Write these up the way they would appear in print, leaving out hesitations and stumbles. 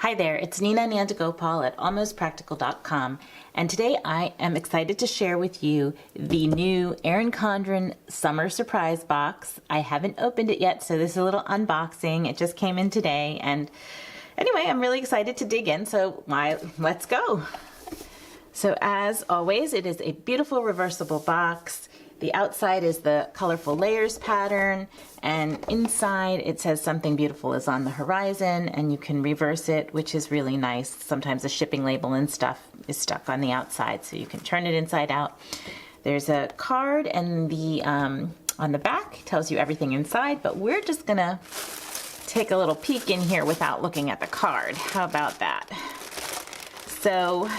Hi there, it's Nina Nandagopal at almostpractical.com, and today I am excited to share with you the new Erin Condren summer surprise box. I haven't opened it yet, so this is a little unboxing. It just came in today, and anyway, I'm really excited to dig in, so let's go. So as always, it is a beautiful reversible box. The outside is the colorful layers pattern, and inside it says something beautiful is on the horizon, and you can reverse it, which is really nice. Sometimes the shipping label and stuff is stuck on the outside, so you can turn it inside out. There's a card, and on the back tells you everything inside, but we're just gonna take a little peek in here without looking at the card. How about that? So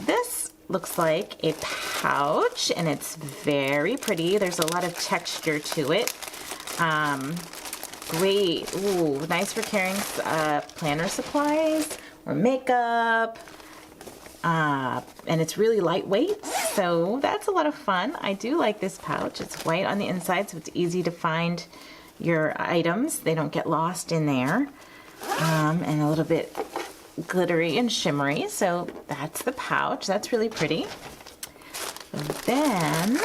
this looks like a pouch, and it's very pretty. There's a lot of texture to it. Great. Ooh, nice for carrying planner supplies or makeup. And it's really lightweight, so that's a lot of fun. I do like this pouch. It's white on the inside, so it's easy to find your items. They don't get lost in there. And a little bit glittery and shimmery, so that's the pouch. That's really pretty. Then,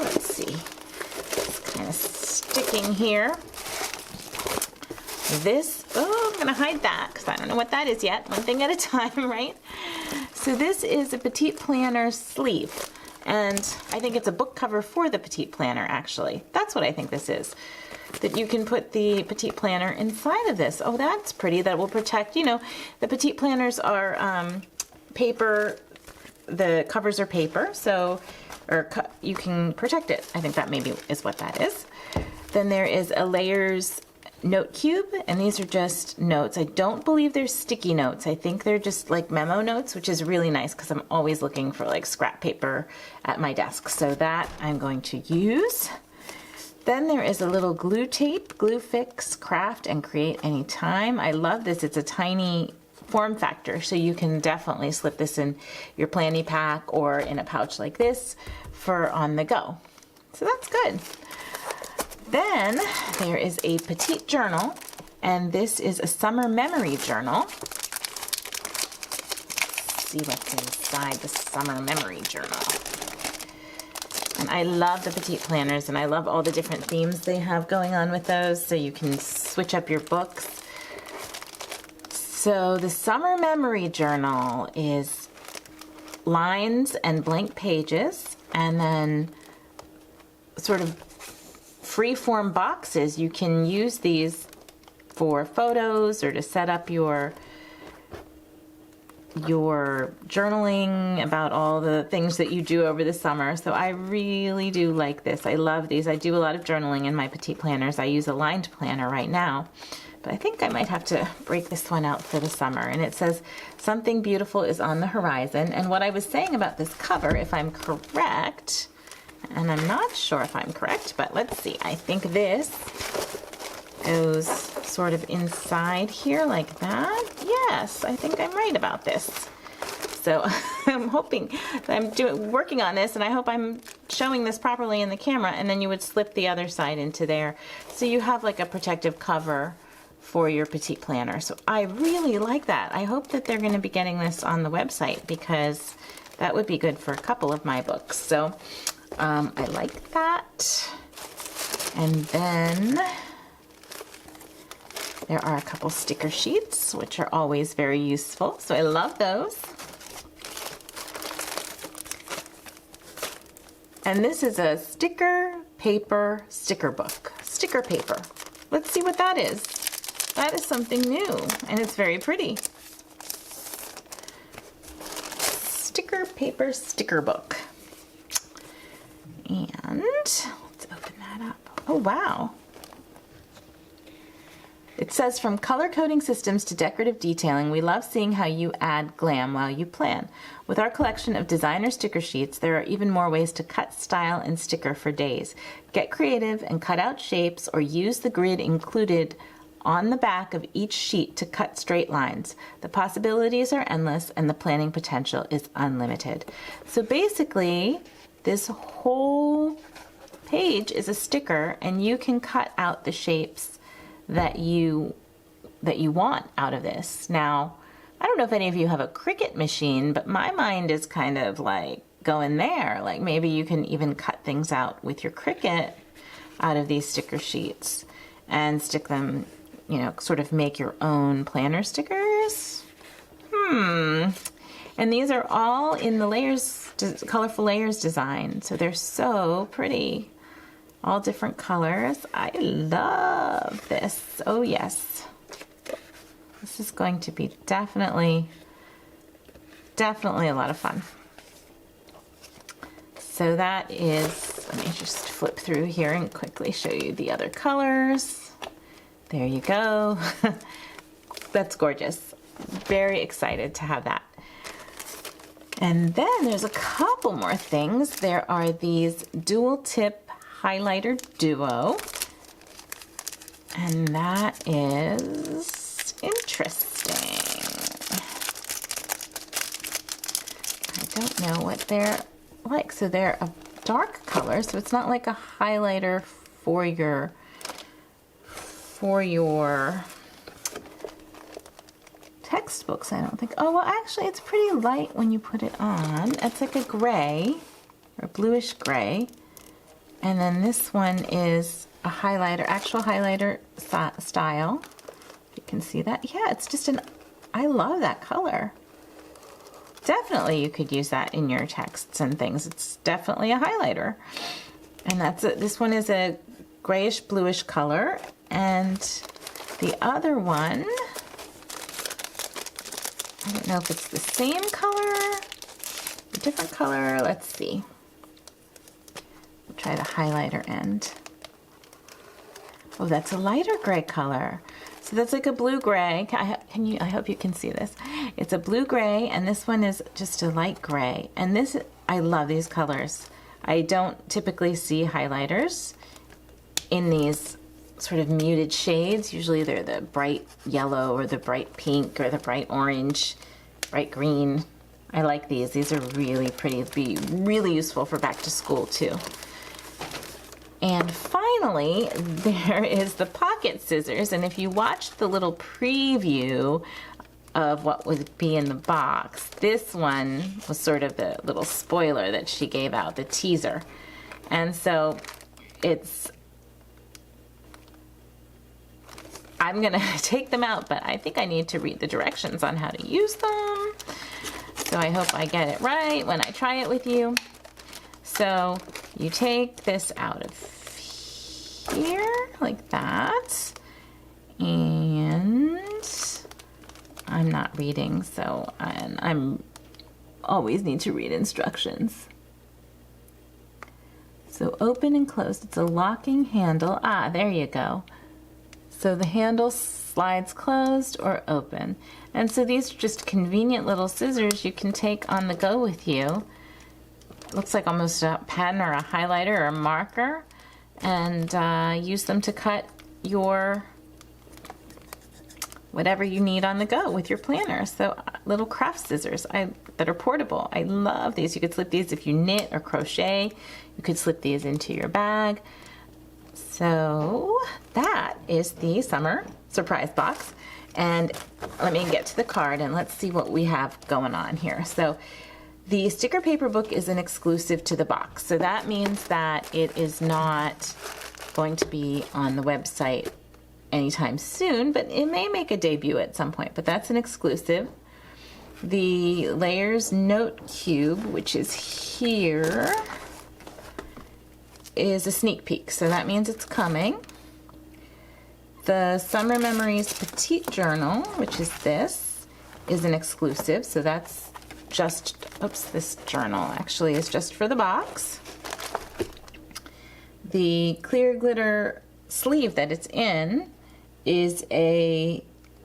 let's see, it's kind of sticking here. This, I'm gonna hide that because I don't know what that is yet. One thing at a time, right? So this is a Petite Planner sleeve, and I think it's a book cover for the Petite Planner, actually. That's what I think this is. That you can put the Petite Planner inside of this. Oh, that's pretty. That will protect, you know, the Petite Planners are paper, the covers are paper, so, you can protect it. I think that maybe is what that is. Then there is a layers note cube, and these are just notes. I don't believe they're sticky notes. I think they're just like memo notes, which is really nice because I'm always looking for like scrap paper at my desk. So that I'm going to use. Then there is a little glue tape, glue fix, craft, and create anytime. I love this. It's a tiny form factor, so you can definitely slip this in your planny pack or in a pouch like this for on the go. So that's good. Then there is a petite journal, and this is a summer memory journal. Let's see what's inside the summer memory journal. And I love the Petite Planners, and I love all the different themes they have going on with those, so you can switch up your books. So the Summer Memory Journal is lines and blank pages, and then sort of free-form boxes. You can use these for photos or to set up your journaling about all the things that you do over the summer. So I really do like this. I love these. I do a lot of journaling in my Petite Planners. I use a lined planner right now, but I think I might have to break this one out for the summer. And it says, something beautiful is on the horizon. And what I was saying about this cover, if I'm correct, and I'm not sure if I'm correct, but let's see. I think this goes sort of inside here like that. Yes, I think I'm right about this. So I'm hoping that I'm working on this, and I hope I'm showing this properly in the camera, and then you would slip the other side into there. So you have like a protective cover for your Petite Planner. So I really like that. I hope that they're going to be getting this on the website, because that would be good for a couple of my books. So I like that. And then there are a couple sticker sheets, which are always very useful, so I love those. And this is a sticker paper sticker book. Sticker paper. Let's see what that is. That is something new, and it's very pretty. Sticker paper sticker book. And let's open that up. Oh, wow. It says, from color coding systems to decorative detailing, we love seeing how you add glam while you plan. With our collection of designer sticker sheets, there are even more ways to cut, style, and sticker for days. Get creative and cut out shapes, or use the grid included on the back of each sheet to cut straight lines. The possibilities are endless, and the planning potential is unlimited. So basically, this whole page is a sticker, and you can cut out the shapes that you that you want out of this. Now, I don't know if any of you have a Cricut machine, but my mind is kind of like going there. Like maybe you can even cut things out with your Cricut out of these sticker sheets and stick them, you know, sort of make your own planner stickers. And these are all in the layers, colorful layers design. So they're so pretty. All different colors. I love this. Oh yes. This is going to be definitely a lot of fun. So that is, let me just flip through here and quickly show you the other colors. There you go. That's gorgeous. Very excited to have that. And then there's a couple more things. There are these dual tip highlighter duo. And that is interesting. I don't know what they're like. So they're a dark color, so it's not like a highlighter for your textbooks, I don't think. Oh, well, actually, it's pretty light when you put it on. It's like a gray, or bluish gray. And then this one is a highlighter, actual highlighter style. You can see that. Yeah, it's just I love that color. Definitely you could use that in your texts and things. It's definitely a highlighter. And this one is a grayish bluish color. And the other one, I don't know if it's the same color, a different color. Let's see. We'll try the highlighter end. Oh, that's a lighter gray color. So that's like a blue-gray. I hope you can see this. It's a blue-gray, and this one is just a light gray. And this, I love these colors. I don't typically see highlighters in these sort of muted shades. Usually they're the bright yellow or the bright pink or the bright orange, bright green. I like these. These are really pretty. It'd be really useful for back to school too. And finally, there is the pocket scissors. And if you watched the little preview of what would be in the box, this one was sort of the little spoiler that she gave out, the teaser. And so I'm gonna take them out, but I think I need to read the directions on how to use them. So I hope I get it right when I try it with you. So you take this out of here like that, and I'm not reading, so I'm always need to read instructions. So open and close. It's a locking handle. Ah, there you go. So the handle slides closed or open. And so these are just convenient little scissors you can take on the go with you. Looks like almost a pen or a highlighter or a marker, and use them to cut your whatever you need on the go with your planner. So little craft scissors that are portable. I love these. You could slip these if you knit or crochet. You could slip these into your bag. So that is the summer surprise box. And let me get to the card and let's see what we have going on here. So the sticker paper book is an exclusive to the box. So that means that it is not going to be on the website anytime soon, but it may make a debut at some point, but that's an exclusive. The Layers Note Cube, which is here, is a sneak peek, so that means it's coming. The Summer Memories Petite Journal, which is this, is an exclusive, so that's just, oops, this journal actually is just for the box. The clear glitter sleeve that it's in is a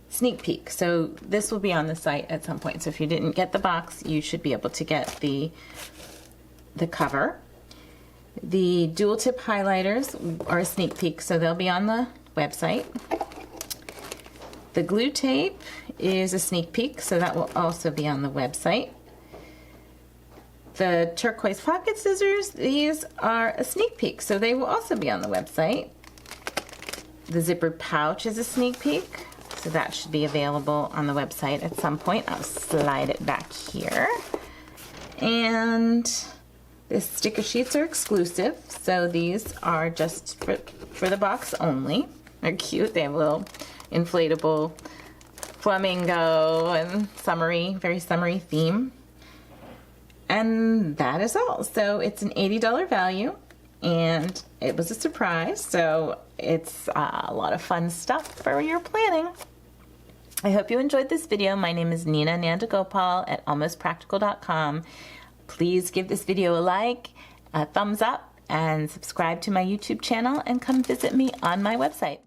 sneak peek, so this will be on the site at some point. So if you didn't get the box, you should be able to get the cover. The dual tip highlighters are a sneak peek, so they'll be on the website. The glue tape is a sneak peek, so that will also be on the website. The turquoise pocket scissors, these are a sneak peek, so they will also be on the website. The zippered pouch is a sneak peek, So that should be available on the website at some point. I'll slide it back here. And the sticker sheets are exclusive, so these are just for the box only. They're cute. They have a little inflatable flamingo and summery, very summery theme. And that is all. So it's an $80 value, and it was a surprise, so it's a lot of fun stuff for your planning. I hope you enjoyed this video. My name is Nina Nandagopal at almostpractical.com. Please give this video a like, a thumbs up, and subscribe to my YouTube channel, and come visit me on my website.